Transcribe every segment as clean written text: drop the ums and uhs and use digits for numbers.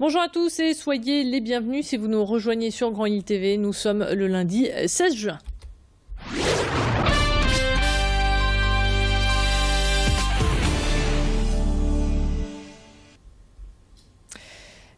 Bonjour à tous et soyez les bienvenus si vous nous rejoignez sur Grand Île TV. Nous sommes le lundi 16 juin.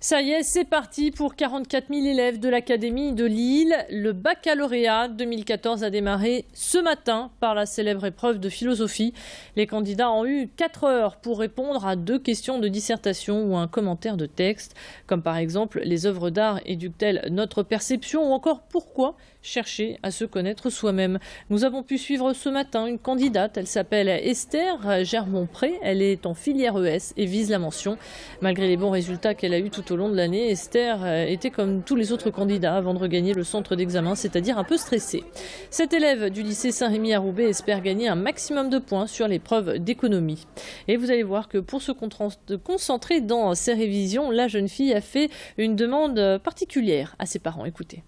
Ça y est, c'est parti pour 44 000 élèves de l'Académie de Lille. Le baccalauréat 2014 a démarré ce matin par la célèbre épreuve de philosophie. Les candidats ont eu 4 heures pour répondre à 2 questions de dissertation ou un commentaire de texte, comme par exemple les œuvres d'art éduquent-elles notre perception ou encore pourquoi chercher à se connaître soi-même. Nous avons pu suivre ce matin une candidate, elle s'appelle Esther Germont-Pré, elle est en filière ES et vise la mention. Malgré les bons résultats qu'elle a eus tout au long de l'année, Esther était comme tous les autres candidats avant de regagner le centre d'examen, c'est-à-dire un peu stressée. Cette élève du lycée Saint-Rémy à Roubaix espère gagner un maximum de points sur l'épreuve d'économie. Et vous allez voir que pour se concentrer dans ses révisions, la jeune fille a fait une demande particulière à ses parents. Écoutez.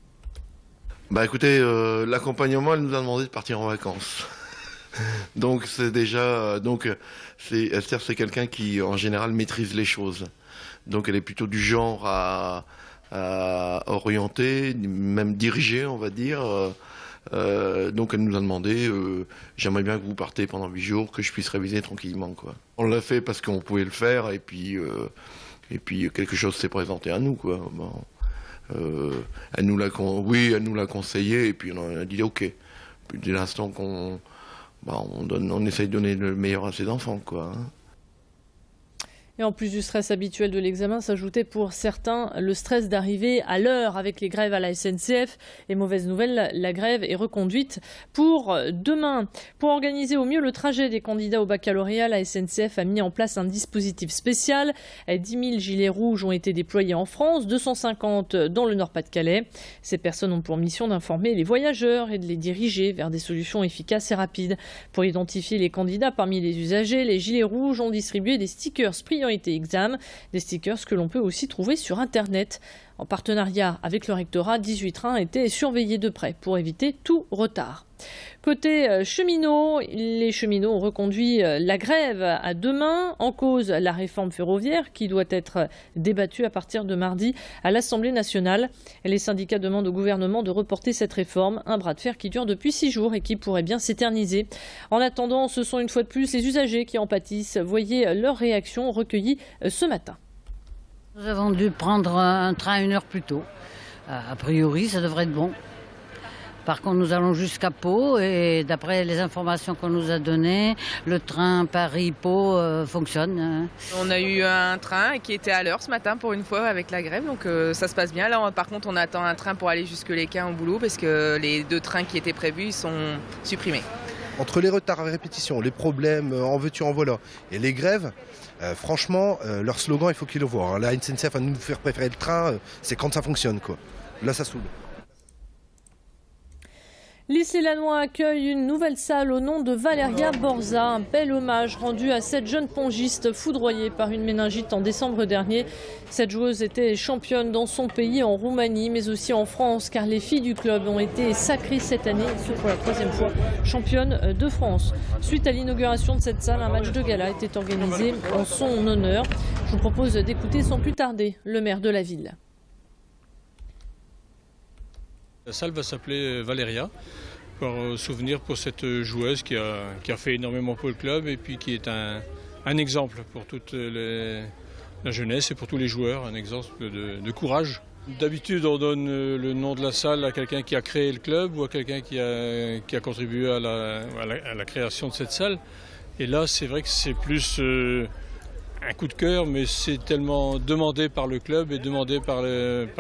Écoutez, l'accompagnement, elle nous a demandé de partir en vacances. Donc c'est déjà, Esther, c'est quelqu'un qui en général maîtrise les choses. Donc elle est plutôt du genre à orienter, même diriger, on va dire. Donc elle nous a demandé, j'aimerais bien que vous partez pendant 8 jours, que je puisse réviser tranquillement, quoi. On l'a fait parce qu'on pouvait le faire, et puis quelque chose s'est présenté à nous, quoi. Bon. Elle nous l'a conseillé, et puis on a dit ok. Puis dès l'instant qu'on on essaye de donner le meilleur à ses enfants, quoi. Et en plus du stress habituel de l'examen, s'ajoutait pour certains le stress d'arriver à l'heure avec les grèves à la SNCF. Et mauvaise nouvelle, la grève est reconduite pour demain. Pour organiser au mieux le trajet des candidats au baccalauréat, la SNCF a mis en place un dispositif spécial. 10 000 gilets rouges ont été déployés en France, 250 dans le Nord-Pas-de-Calais. Ces personnes ont pour mission d'informer les voyageurs et de les diriger vers des solutions efficaces et rapides. Pour identifier les candidats parmi les usagers, les gilets rouges ont distribué des stickers prioritaires exam, des stickers que l'on peut aussi trouver sur Internet. En partenariat avec le rectorat, 18 trains étaient surveillés de près pour éviter tout retard. Côté cheminots, les cheminots ont reconduit la grève à demain, en cause la réforme ferroviaire qui doit être débattue à partir de mardi à l'Assemblée nationale. Les syndicats demandent au gouvernement de reporter cette réforme, un bras de fer qui dure depuis 6 jours et qui pourrait bien s'éterniser. En attendant, ce sont une fois de plus les usagers qui en pâtissent. Voyez leurs réactions recueillies ce matin. Nous avons dû prendre un train 1 heure plus tôt. A priori, ça devrait être bon. Par contre, nous allons jusqu'à Pau et d'après les informations qu'on nous a données, le train Paris-Pau fonctionne. On a eu un train qui était à l'heure ce matin pour une fois avec la grève, donc ça se passe bien. Là, par contre, on attend un train pour aller jusque l'Équin au boulot parce que les 2 trains qui étaient prévus ils sont supprimés. Entre les retards à répétition, les problèmes en veux-tu en voilà et les grèves, franchement, leur slogan, il faut qu'ils le voient. La SNCF va nous faire préférer le train, c'est quand ça fonctionne, quoi. Là, ça saoule. Lycée Lannoy accueille une nouvelle salle au nom de Valeria Borza, un bel hommage rendu à cette jeune pongiste foudroyée par une méningite en décembre dernier. Cette joueuse était championne dans son pays, en Roumanie, mais aussi en France, car les filles du club ont été sacrées cette année, ce pour la 3e fois, championne de France. Suite à l'inauguration de cette salle, un match de gala était organisé en son honneur. Je vous propose d'écouter sans plus tarder le maire de la ville. La salle va s'appeler Valeria, par souvenir pour cette joueuse qui a fait énormément pour le club et puis qui est un exemple pour toute la jeunesse et pour tous les joueurs, un exemple de courage. D'habitude, on donne le nom de la salle à quelqu'un qui a créé le club ou à quelqu'un qui a contribué à la création de cette salle. Et là, c'est vrai que c'est plus un coup de cœur, mais c'est tellement demandé par le club et demandé par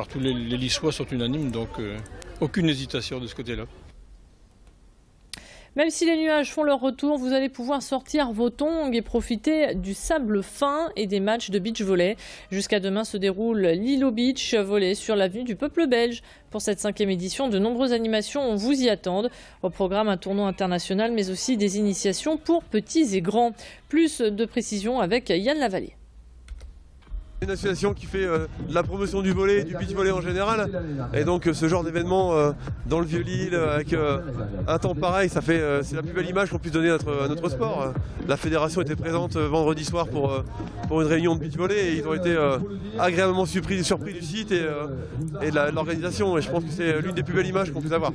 tous les Lissois sont unanimes, donc aucune hésitation de ce côté-là. Même si les nuages font leur retour, vous allez pouvoir sortir vos tongs et profiter du sable fin et des matchs de beach volley. Jusqu'à demain se déroule l'Ilo Beach volley sur l'avenue du Peuple belge. Pour cette 5e édition, de nombreuses animations vous y attendent. Au programme, un tournoi international, mais aussi des initiations pour petits et grands. Plus de précisions avec Yann Lavallée. Une association qui fait de la promotion du volley et du beach volley en général. Et donc ce genre d'événement dans le Vieux-Lille avec un temps pareil, c'est la plus belle image qu'on puisse donner à notre sport. La fédération était présente vendredi soir pour une réunion de beach volley et ils ont été agréablement surpris du site et de l'organisation. Et je pense que c'est l'une des plus belles images qu'on puisse avoir.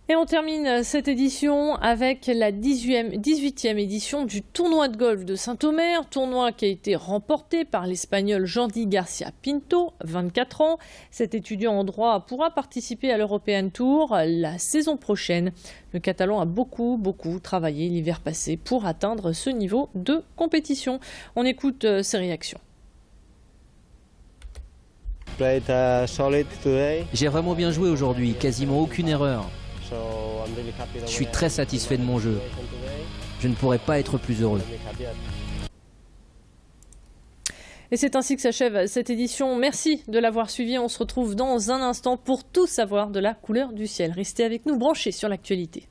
Et on termine cette édition avec la 18e édition du tournoi de golf de Saint-Omer, tournoi qui a été remporté par l'Espagnol Jordi Garcia Pinto, 24 ans. Cet étudiant en droit pourra participer à l'European Tour la saison prochaine. Le Catalan a beaucoup travaillé l'hiver passé pour atteindre ce niveau de compétition. On écoute ses réactions. J'ai vraiment bien joué aujourd'hui, quasiment aucune erreur. Je suis très satisfait de mon jeu. Je ne pourrais pas être plus heureux. Et c'est ainsi que s'achève cette édition. Merci de l'avoir suivi. On se retrouve dans un instant pour tout savoir de la couleur du ciel. Restez avec nous branchés sur l'actualité.